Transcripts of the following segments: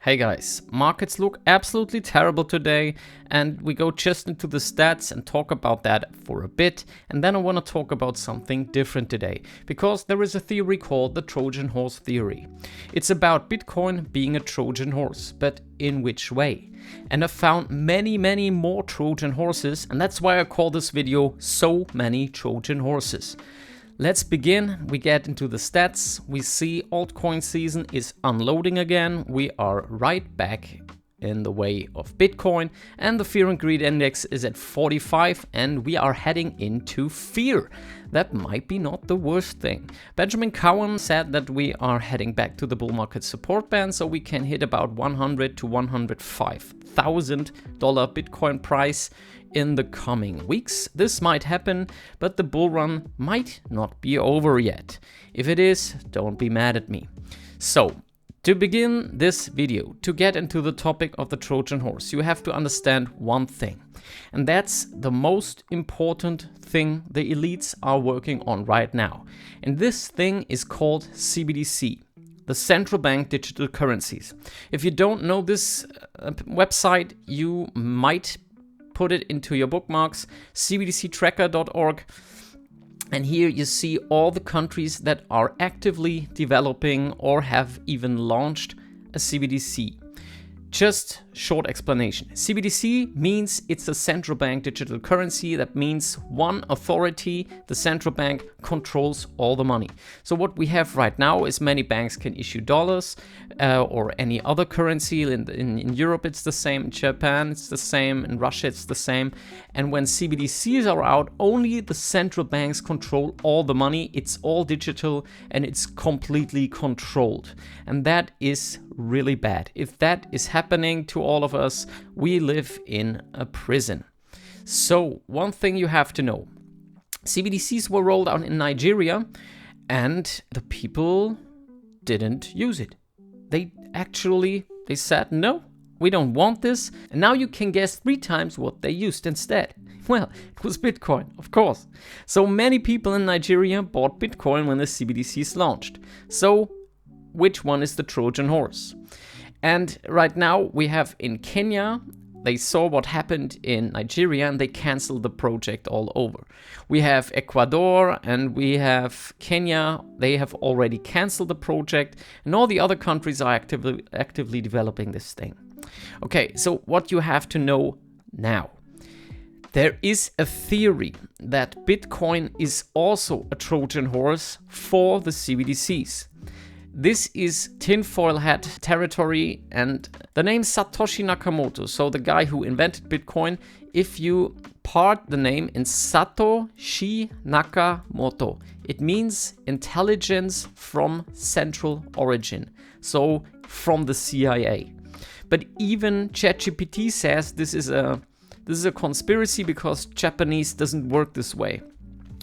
Hey guys, markets look absolutely terrible today, and we go just into the stats and talk about that for a bit, and then I want to talk about something different today, because there is a theory called the Trojan horse theory. It's about Bitcoin being a Trojan horse, but in which way? And I found many more Trojan horses, and that's why I call this video So Many Trojan Horses. Let's begin. We get into the stats. We see altcoin season is unloading again. We are right back in the way of Bitcoin, and the fear and greed index is at 45, and we are heading into fear. That might be not the worst thing. Benjamin Cowen said that we are heading back to the bull market support band, so we can hit about $100,000 to $105,000 Bitcoin price in the coming weeks. This might happen, but the bull run might not be over yet. If it is, don't be mad at me. So, to begin this video, to get into the topic of the Trojan horse, you have to understand one thing. And that's the most important thing the elites are working on right now. And this thing is called CBDC. The central bank digital currencies. If you don't know this website, you might put it into your bookmarks, cbdctracker.org. And here you see all the countries that are actively developing or have even launched a CBDC. Just short explanation. CBDC means it's a central bank digital currency. That means one authority, the central bank, controls all the money. So what we have right now is many banks can issue dollars or any other currency. In Europe it's the same, in Japan it's the same, in Russia it's the same. And when CBDCs are out, only the central banks control all the money. It's all digital and it's completely controlled. And that is really bad. If that is happening to all of us, we live in a prison. So one thing you have to know, CBDCs were rolled out in Nigeria and the people didn't use it. They said, no, we don't want this. And now you can guess 3 times what they used instead. Well, it was Bitcoin, of course. So many people in Nigeria bought Bitcoin when the CBDCs launched. So which one is the Trojan horse? And right now we have in Kenya, they saw what happened in Nigeria and they canceled the project all over. We have Ecuador and we have Kenya. They have already canceled the project, and all the other countries are actively developing this thing. Okay, so what you have to know now. There is a theory that Bitcoin is also a Trojan horse for the CBDCs. This is tinfoil hat territory, and the name Satoshi Nakamoto, so the guy who invented Bitcoin, if you part the name in Satoshi Nakamoto, it means intelligence from central origin, so from the CIA. But even ChatGPT says this is a conspiracy because Japanese doesn't work this way.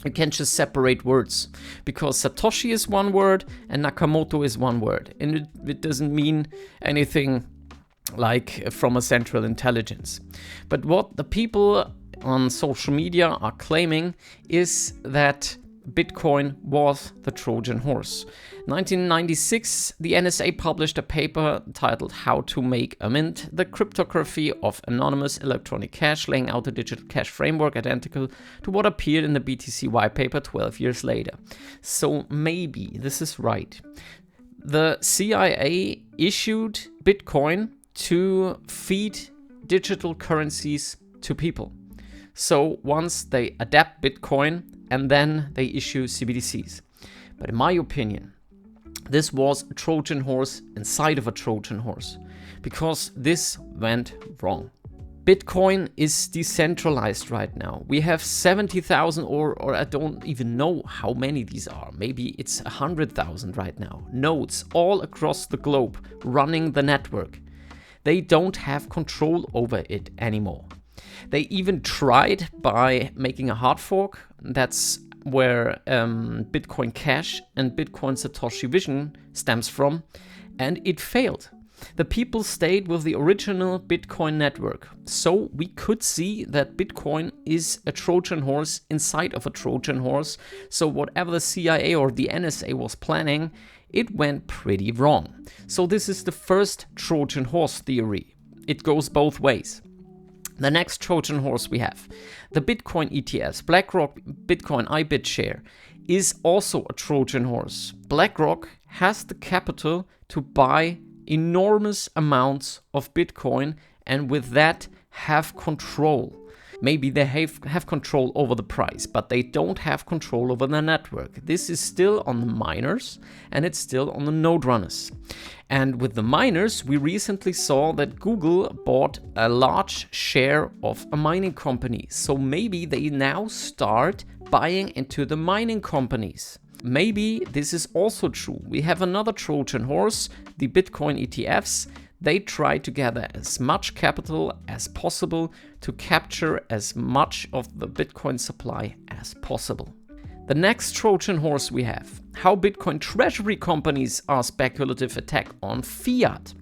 You can't just separate words, because Satoshi is one word and Nakamoto is one word, and it doesn't mean anything like from a central intelligence. But what the people on social media are claiming is that Bitcoin was the Trojan horse. 1996, the NSA published a paper titled How to Make a Mint, the cryptography of anonymous electronic cash, laying out a digital cash framework identical to what appeared in the BTC white paper 12 years later. So maybe this is right. The CIA issued Bitcoin to feed digital currencies to people. So once they adapt Bitcoin, and then they issue CBDCs. But in my opinion, this was a Trojan horse inside of a Trojan horse, because this went wrong. Bitcoin is decentralized right now. We have 70,000 or I don't even know how many these are. Maybe it's 100,000 right now. Nodes all across the globe running the network. They don't have control over it anymore. They even tried by making a hard fork. That's where Bitcoin Cash and Bitcoin Satoshi Vision stems from, and it failed. The people stayed with the original Bitcoin network. So we could see that Bitcoin is a Trojan horse inside of a Trojan horse. So whatever the CIA or the NSA was planning it went pretty wrong. So this is the first Trojan horse theory. It goes both ways. The next Trojan horse we have, the Bitcoin ETFs, BlackRock Bitcoin iBitShare, is also a Trojan horse. BlackRock has the capital to buy enormous amounts of Bitcoin and with that have control. Maybe they have control over the price, but they don't have control over the network. This is still on the miners and it's still on the node runners. And with the miners, we recently saw that Google bought a large share of a mining company. So maybe they now start buying into the mining companies. Maybe this is also true. We have another Trojan horse, the Bitcoin ETFs. They try to gather as much capital as possible to capture as much of the Bitcoin supply as possible. The next Trojan horse we have, how Bitcoin treasury companies are speculative attack on fiat.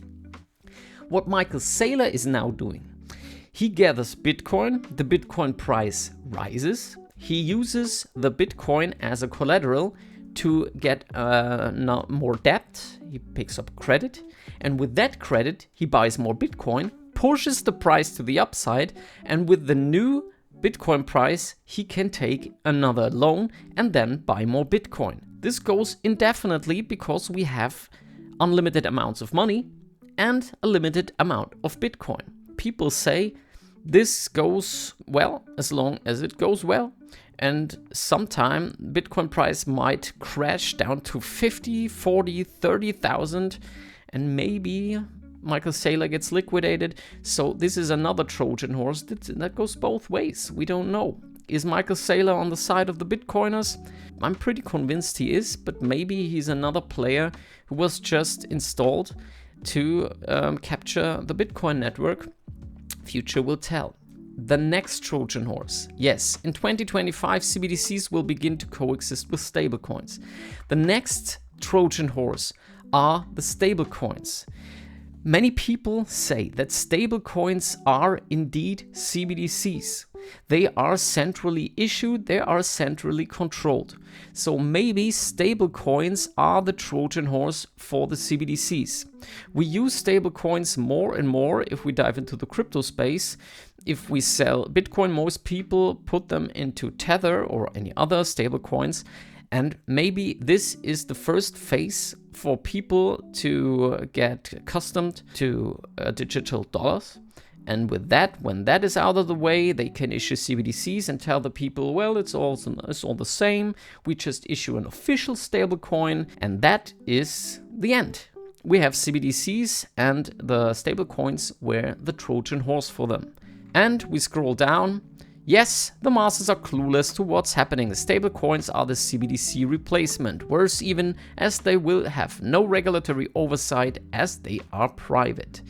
What Michael Saylor is now doing, he gathers Bitcoin, the Bitcoin price rises, he uses the Bitcoin as a collateral to get more debt, he picks up credit, and with that credit he buys more Bitcoin, pushes the price to the upside, and with the new Bitcoin price he can take another loan and then buy more Bitcoin. This goes indefinitely because we have unlimited amounts of money and a limited amount of Bitcoin. People say this goes well as long as it goes well. And sometime Bitcoin price might crash down to 50, 40, 30,000 and maybe Michael Saylor gets liquidated. So this is another Trojan horse that goes both ways. We don't know. Is Michael Saylor on the side of the Bitcoiners? I'm pretty convinced he is, but maybe he's another player who was just installed to capture the Bitcoin network. Future will tell. The next Trojan horse. Yes, in 2025, CBDCs will begin to coexist with stablecoins. The next Trojan horse are the stablecoins. Many people say that stablecoins are indeed CBDCs. They are centrally issued, they are centrally controlled. So maybe stablecoins are the Trojan horse for the CBDCs. We use stablecoins more and more if we dive into the crypto space. If we sell Bitcoin, most people put them into Tether or any other stablecoins. And maybe this is the first phase for people to get accustomed to digital dollars. And with that, when that is out of the way, they can issue CBDCs and tell the people, well, it's all the same. We just issue an official stablecoin, and that is the end. We have CBDCs, and the stablecoins were the Trojan horse for them. And we scroll down. Yes, the masses are clueless to what's happening. The stablecoins are the CBDC replacement. Worse even, as they will have no regulatory oversight as they are private.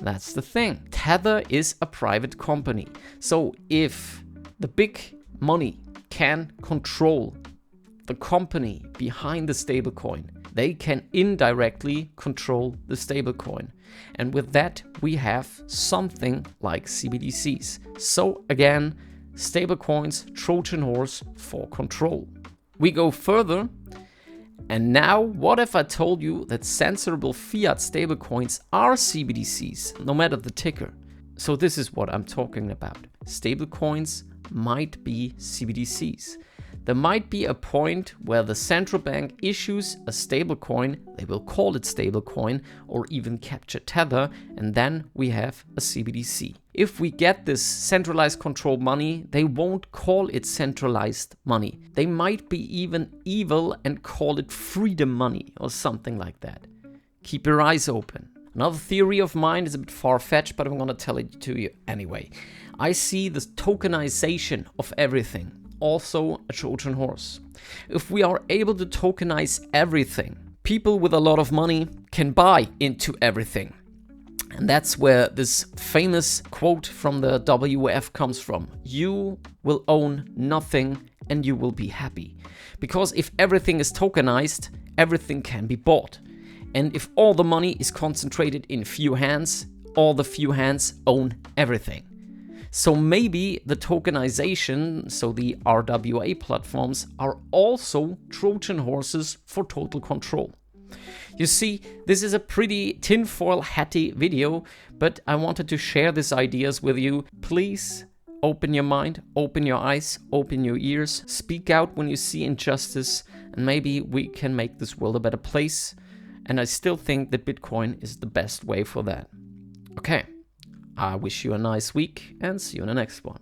That's the thing. Tether is a private company. So if the big money can control the company behind the stablecoin, they can indirectly control the stablecoin. And with that, we have something like CBDCs. So again, stablecoins, Trojan horse for control. We go further. And now, what if I told you that censorable fiat stablecoins are CBDCs, no matter the ticker? So this is what I'm talking about. Stablecoins might be CBDCs. There might be a point where the central bank issues a stablecoin, they will call it stablecoin, or even capture Tether, and then we have a CBDC. If we get this centralized controlled money, they won't call it centralized money. They might be even evil and call it freedom money or something like that. Keep your eyes open. Another theory of mine is a bit far-fetched, but I'm gonna tell it to you anyway. I see this tokenization of everything, also a Trojan horse. If we are able to tokenize everything, people with a lot of money can buy into everything. And that's where this famous quote from the WF comes from. You will own nothing and you will be happy. Because if everything is tokenized, everything can be bought. And if all the money is concentrated in few hands, all the few hands own everything. So maybe the tokenization, so the RWA platforms, are also Trojan horses for total control. You see, this is a pretty tinfoil hatty video, but I wanted to share these ideas with you. Please open your mind, open your eyes, open your ears, speak out when you see injustice, and maybe we can make this world a better place. And I still think that Bitcoin is the best way for that. Okay, I wish you a nice week and see you in the next one.